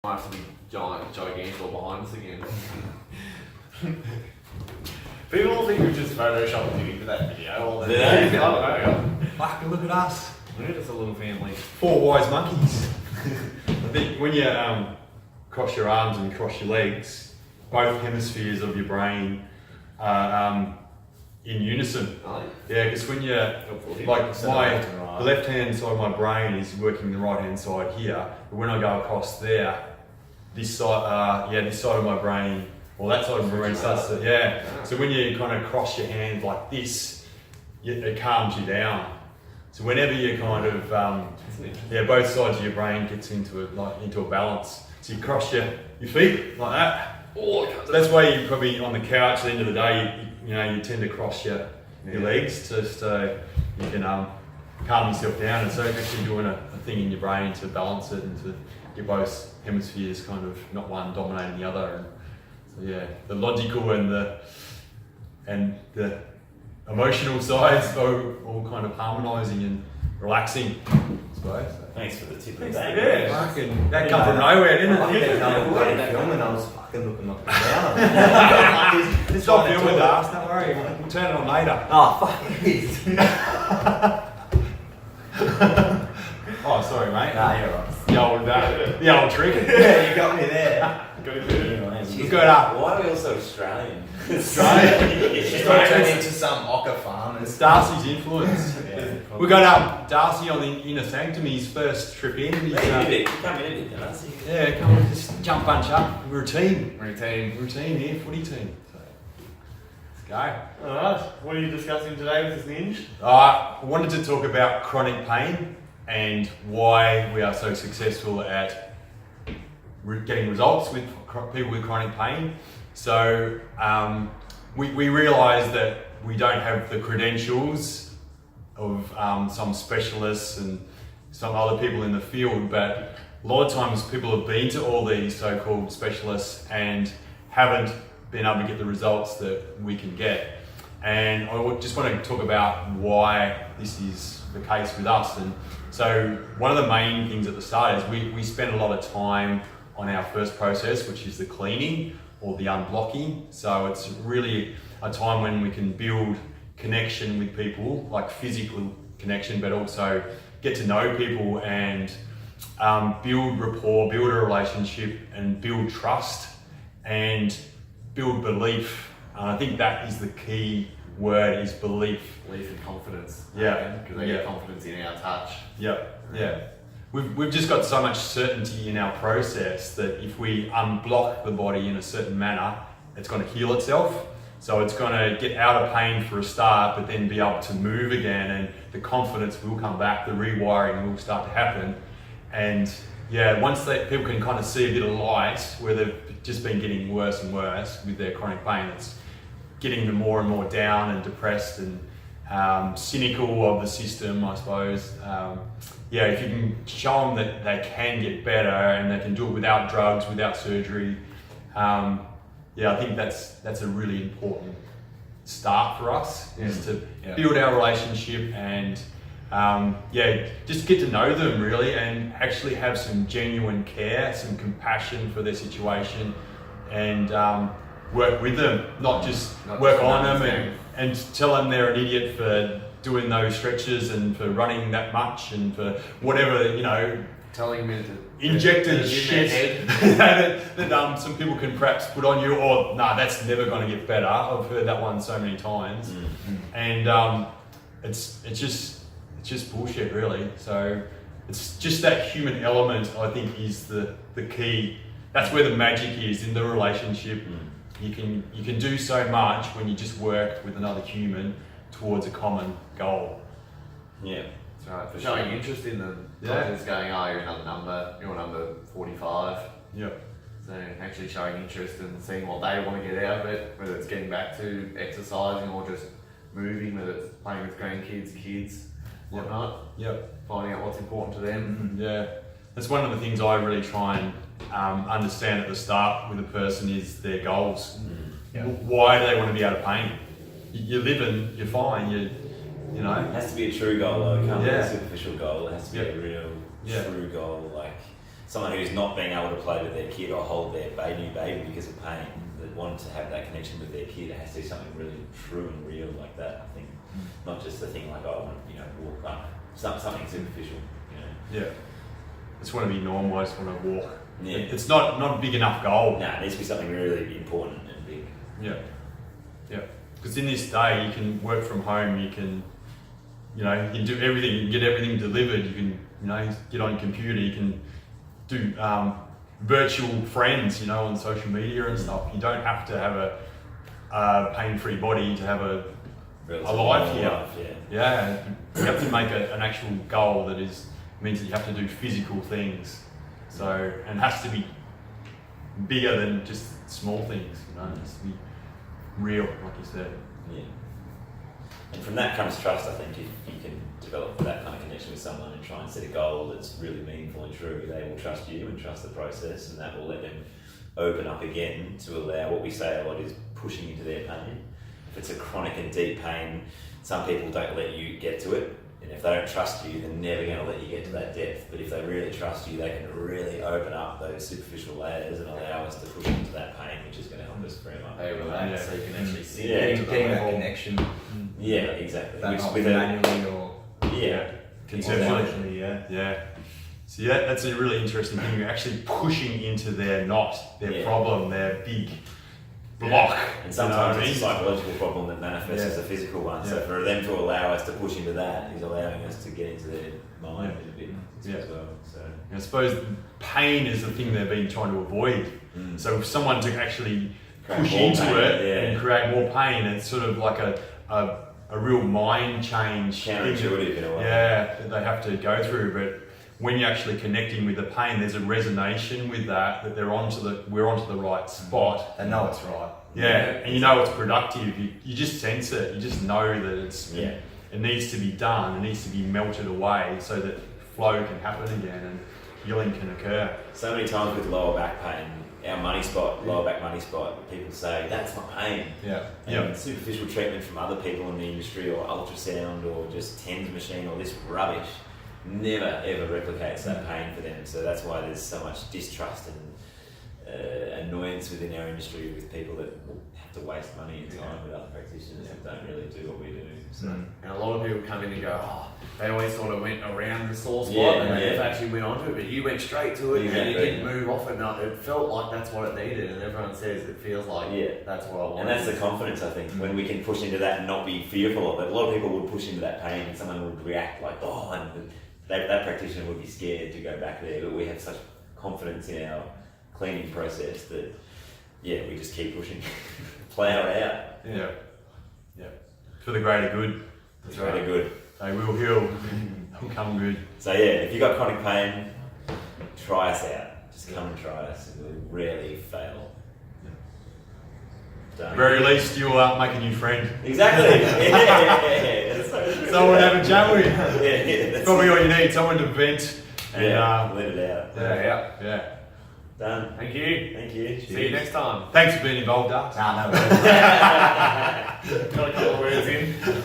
might have to be gigantic behind us again. People think we've just photoshopped you into that video. Yeah. I don't know. Fuck, look at us. We're just a little family. 4 wise monkeys. I think when you cross your arms and cross your legs, both hemispheres of your brain are in unison. Oh, Yeah, because when you're, like the left-hand side of my brain is working the right-hand side here, but when I go across there, this side, this side of my brain, or that side of my brain starts to, So when you kind of cross your hand like this, it calms you down. So whenever you kind of, both sides of your brain gets into a balance. So you cross your feet like that. So that's why you probably on the couch at the end of the day, you tend to cross your legs just so you can calm yourself down. And so actually doing a thing in your brain to balance it and to get both hemispheres kind of not one dominating the other. And so the logical and the emotional sides are all kind of harmonising and relaxing, I suppose. Thanks for the tip of the day. Fucking, that come from nowhere, didn't it? I think they know film and I was fucking looking up and down. Stop filming with us, don't worry. We'll turn it on later. Oh, fuck it. Oh, sorry, mate. Nah, you're right. The old trick. Yeah, you got me there. We've got Why are we all so Australian? Australian. She's got to turn into some ochre farm. It's Darcy's influence. We got Darcy on the inner Sanctum, his first trip in. You come in a bit, Darcy. Yeah, come on, just jump bunch up. We're a team. We're a team. We're a team here, footy team. So, let's go. Alright, what are you discussing today with this ninja? I wanted to talk about chronic pain and why we are so successful at getting results with people with chronic pain. So we realise that we don't have the credentials of some specialists and some other people in the field, but a lot of times people have been to all these so-called specialists and haven't been able to get the results that we can get. And I just want to talk about why this is the case with us. And so one of the main things at the start is we spend a lot of time on our first process, which is the cleaning or the unblocking. So it's really a time when we can build connection with people, like physical connection, but also get to know people and build rapport, build a relationship and build trust and build belief. And I think that is the key word, is belief. Belief and confidence. Yeah. Because they get confidence in our touch. Yeah. We've just got so much certainty in our process that if we unblock the body in a certain manner, it's going to heal itself. So it's going to get out of pain for a start, but then be able to move again, and the confidence will come back, the rewiring will start to happen. And once people can kind of see a bit of light where they've just been getting worse and worse with their chronic pain, it's getting them more and more down and depressed and cynical of the system, I suppose. If you can show them that they can get better and they can do it without drugs, without surgery, I think that's a really important start for us, is to build our relationship and just get to know them really, and actually have some genuine care, some compassion for their situation, and work with them, not just work on them and tell them they're an idiot for doing those stretches and for running that much and for whatever, Telling me injected shit that some people can perhaps put on you, or that's never going to get better. I've heard that one so many times. And it's just bullshit really. So it's just that human element, I think, is the key. That's where the magic is, in the relationship. You can do so much when you just work with another human towards a common goal. Yeah. That's right. For showing interest in them. Just going, you're another number, you're number 45. Yep. So actually showing interest and seeing what they want to get out of it, whether it's getting back to exercising or just moving, whether it's playing with grandkids, kids, whatnot. Yep. Finding out what's important to them. Yeah. That's one of the things I really try and understand at the start with a person, is their goals. Why do they want to be out of pain? You're living, you're fine, you know. It has to be a true goal though, it can't be a superficial goal, it has to be a real, Yeah. true goal, like someone who's not being able to play with their kid or hold their new baby because of pain, that want to have that connection with their kid, it has to be something really true and real like that, I think. Not just a thing like, oh, I want to, walk up. Something superficial, Yeah. Just want to be normal, I just want to walk. Yeah. It's not a big enough goal. No, it needs to be something really important and big. Yeah. Yeah. Because in this day, you can work from home, you can, you can do everything, you can get everything delivered, you can, get on your computer, you can do virtual friends, on social media and stuff. You don't have to have a pain-free body to have a life here. Yeah. You have to make an actual goal that means that you have to do physical things. So, and it has to be bigger than just small things, It has to be real, like you said. Yeah. And from that comes trust, I think. If you can develop that kind of connection with someone and try and set a goal that's really meaningful and true, they will trust you and trust the process, and that will let them open up again to allow, what we say a lot is pushing into their pain. If it's a chronic and deep pain, some people don't let you get to it. And if they don't trust you, they're never going to let you get to that depth. But if they really trust you, they can really open up those superficial layers and allow us to push into that pain, which is going to help us very much. They relax, so you can actually see Getting that connection. Yeah, exactly. That Which not with manually or conceptually. Yeah. So that's a really interesting thing. You're actually pushing into their problem, their big block. And sometimes it's a psychological problem that manifests as a physical one. So for them to allow us to push into that is allowing us to get into their mind a bit as well. So I suppose pain is the thing they've been trying to avoid. So if someone to actually push into it and create more pain, it's sort of like a real mind change. Counterintuitive in a way. Yeah, that they have to go through. But when you're actually connecting with the pain, there's a resonation with that we're onto the right spot. They know it's right. Yeah, and it's productive. You just sense it. You just know that it needs to be done. It needs to be melted away so that flow can happen again and healing can occur. So many times with lower back pain, our lower back money spot, people say, that's not pain. And superficial treatment from other people in the industry or ultrasound or just TENS machine or this rubbish never ever replicates that pain for them. So that's why there's so much distrust and annoyance within our industry with people that have to waste money and time with other practitioners that don't really do what we do. So. And a lot of people come in and go, they always sort of went around the sore spot and they never actually went onto it, but you went straight to it and you didn't move off it. No, it felt like that's what it needed, and everyone says it feels like that's what I want. And that's the confidence, I think, when we can push into that and not be fearful of it. A lot of people would push into that pain and someone would react like, and that practitioner would be scared to go back there, but we have such confidence in our cleaning process that we just keep pushing, plow it out. For the greater good. That's greater good. They will heal. They'll come good. So if you've got chronic pain, try us out. Just come and try us. We'll rarely fail. At the very least, you'll make a new friend. Exactly. That's so true. Someone to have a chat with. That's probably all you need. Someone to vent and let it out. Yeah. Done. Thank you. Thank you. See you next time. Thanks for being involved, Dux. No. Got a couple of words in.